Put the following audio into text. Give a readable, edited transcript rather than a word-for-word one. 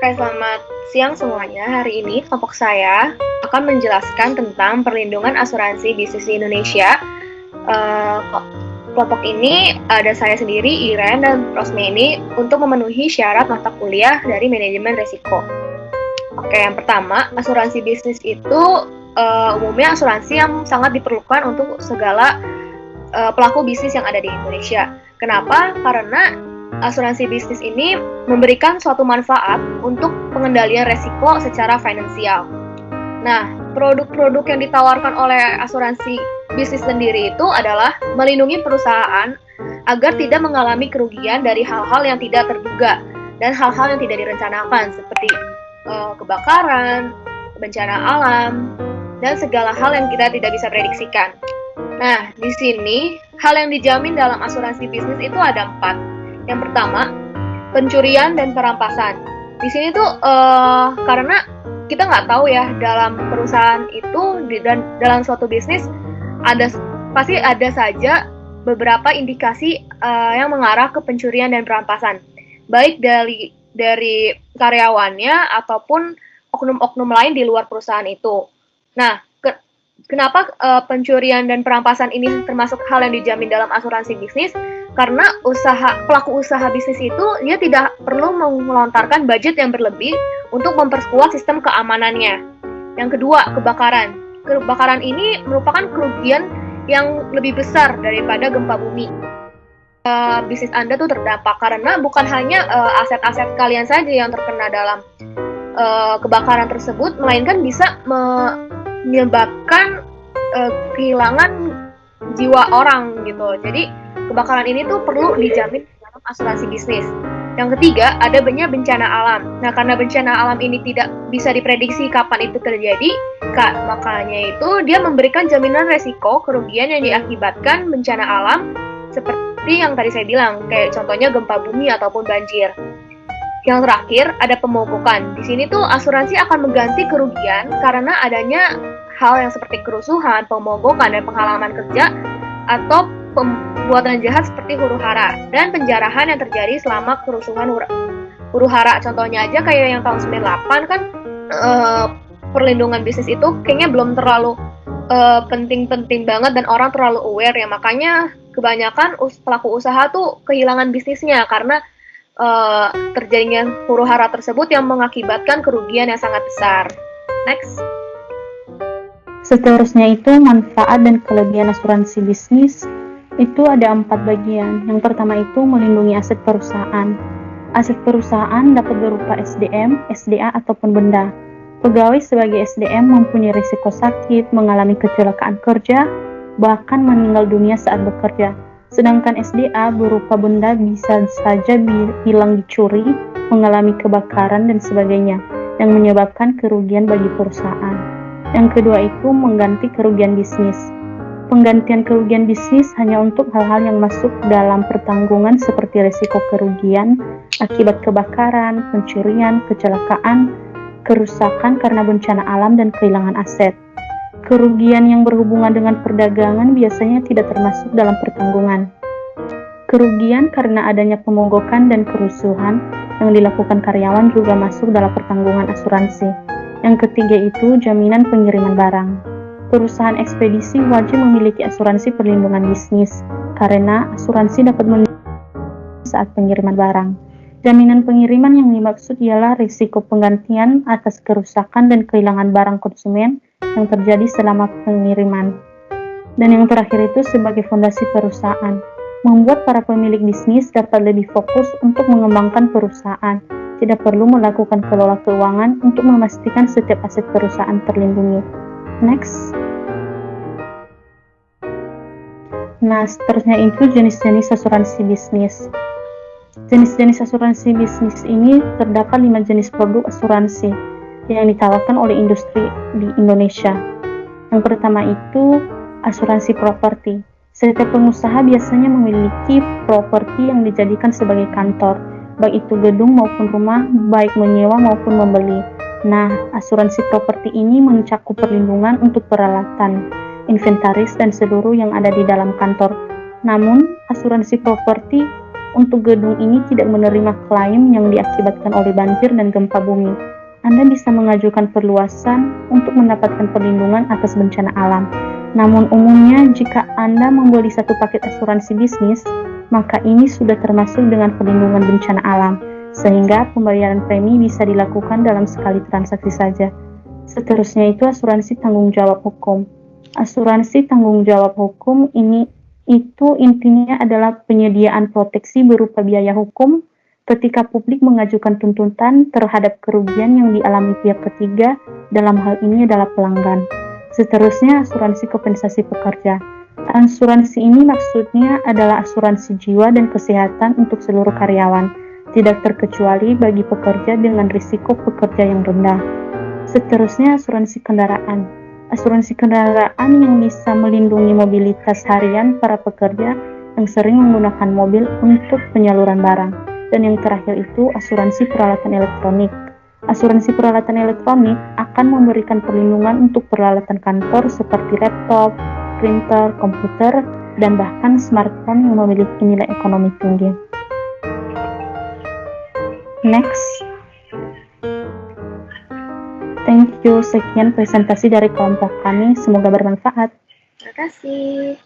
Oke, selamat siang semuanya. Hari ini kelompok saya akan menjelaskan tentang perlindungan asuransi bisnis di Indonesia. Kelompok ini ada saya sendiri, Iren dan Rosmeni, untuk memenuhi syarat mata kuliah dari manajemen risiko. Oke, yang pertama, asuransi bisnis itu umumnya asuransi yang sangat diperlukan untuk segala pelaku bisnis yang ada di Indonesia. Kenapa? Karena asuransi bisnis ini memberikan suatu manfaat untuk pengendalian resiko secara finansial. Nah, produk-produk yang ditawarkan oleh asuransi bisnis sendiri itu adalah melindungi perusahaan agar tidak mengalami kerugian dari hal-hal yang tidak terduga dan hal-hal yang tidak direncanakan seperti kebakaran, bencana alam, dan segala hal yang kita tidak bisa prediksikan. Nah, di sini hal yang dijamin dalam asuransi bisnis itu ada 4. Yang pertama, pencurian dan perampasan. Di sini tuh karena kita nggak tahu ya dalam perusahaan itu dan dalam suatu bisnis pasti ada saja beberapa indikasi yang mengarah ke pencurian dan perampasan, baik dari karyawannya ataupun oknum-oknum lain di luar perusahaan itu. Nah, kenapa pencurian dan perampasan ini termasuk hal yang dijamin dalam asuransi bisnis? Karena pelaku usaha bisnis itu dia tidak perlu melontarkan budget yang berlebih untuk memperkuat sistem keamanannya. Yang kedua, kebakaran. Kebakaran ini merupakan kerugian yang lebih besar daripada gempa bumi. Bisnis Anda tuh terdampak karena bukan hanya aset-aset kalian saja yang terkena dalam kebakaran tersebut, melainkan bisa menyebabkan kehilangan jiwa orang gitu. Jadi kebakaran ini tuh perlu dijamin dalam asuransi bisnis. Yang ketiga, ada bencana alam. Nah, karena bencana alam ini tidak bisa diprediksi kapan itu terjadi, makanya itu dia memberikan jaminan resiko kerugian yang diakibatkan bencana alam seperti yang tadi saya bilang, kayak contohnya gempa bumi ataupun banjir. Yang terakhir, ada pemogokan. Di sini tuh asuransi akan mengganti kerugian karena adanya hal yang seperti kerusuhan, pemogokan, dan penghalangan kerja atau pembuatan jahat seperti huru-hara dan penjarahan yang terjadi selama kerusuhan huru-hara. Contohnya aja kayak yang tahun 98 kan perlindungan bisnis itu kayaknya belum terlalu penting-penting banget dan orang terlalu aware ya, makanya kebanyakan pelaku usaha tuh kehilangan bisnisnya karena terjadinya huru-hara tersebut yang mengakibatkan kerugian yang sangat besar. Next. Seterusnya itu manfaat dan kelebihan asuransi bisnis. Itu ada 4 bagian. Yang pertama itu melindungi aset perusahaan. Aset perusahaan dapat berupa SDM, SDA, ataupun benda. Pegawai sebagai SDM mempunyai risiko sakit, mengalami kecelakaan kerja, bahkan meninggal dunia saat bekerja. Sedangkan SDA berupa benda bisa saja hilang dicuri, mengalami kebakaran, dan sebagainya, yang menyebabkan kerugian bagi perusahaan. Yang kedua itu mengganti kerugian bisnis. Penggantian kerugian bisnis hanya untuk hal-hal yang masuk dalam pertanggungan seperti risiko kerugian akibat kebakaran, pencurian, kecelakaan, kerusakan karena bencana alam, dan kehilangan aset. Kerugian yang berhubungan dengan perdagangan biasanya tidak termasuk dalam pertanggungan. Kerugian karena adanya pemogokan dan kerusuhan yang dilakukan karyawan juga masuk dalam pertanggungan asuransi. Yang ketiga itu jaminan pengiriman barang. Perusahaan ekspedisi wajib memiliki asuransi perlindungan bisnis, karena asuransi dapat melindungi saat pengiriman barang. Jaminan pengiriman yang dimaksud ialah risiko penggantian atas kerusakan dan kehilangan barang konsumen yang terjadi selama pengiriman. Dan yang terakhir itu sebagai fondasi perusahaan, membuat para pemilik bisnis dapat lebih fokus untuk mengembangkan perusahaan. Tidak perlu melakukan kelola keuangan untuk memastikan setiap aset perusahaan terlindungi. Next. Nah, seterusnya itu jenis-jenis asuransi bisnis. Jenis-jenis asuransi bisnis ini terdapat 5 jenis produk asuransi yang ditawarkan oleh industri di Indonesia. Yang pertama itu asuransi properti. Setiap pengusaha biasanya memiliki properti yang dijadikan sebagai kantor, baik itu gedung maupun rumah, baik menyewa maupun membeli. Nah, asuransi properti ini mencakup perlindungan untuk peralatan, inventaris, dan seluruh yang ada di dalam kantor. Namun, asuransi properti untuk gedung ini tidak menerima klaim yang diakibatkan oleh banjir dan gempa bumi. Anda bisa mengajukan perluasan untuk mendapatkan perlindungan atas bencana alam. Namun umumnya jika Anda membeli satu paket asuransi bisnis, maka ini sudah termasuk dengan perlindungan bencana alam, sehingga pembayaran premi bisa dilakukan dalam sekali transaksi saja. Seterusnya itu asuransi tanggung jawab hukum. Asuransi tanggung jawab hukum ini itu intinya adalah penyediaan proteksi berupa biaya hukum ketika publik mengajukan tuntutan terhadap kerugian yang dialami pihak ketiga, dalam hal ini adalah pelanggan. Seterusnya asuransi kompensasi pekerja. Asuransi ini maksudnya adalah asuransi jiwa dan kesehatan untuk seluruh karyawan, tidak terkecuali bagi pekerja dengan risiko pekerja yang rendah. Seterusnya asuransi kendaraan. Asuransi kendaraan yang bisa melindungi mobilitas harian para pekerja yang sering menggunakan mobil untuk penyaluran barang. Dan yang terakhir itu asuransi peralatan elektronik. Asuransi peralatan elektronik akan memberikan perlindungan untuk peralatan kantor seperti laptop, printer, komputer, dan bahkan smartphone yang memiliki nilai ekonomi tinggi. Next. Thank you, sekian presentasi dari kelompok kami, semoga bermanfaat. Terima kasih.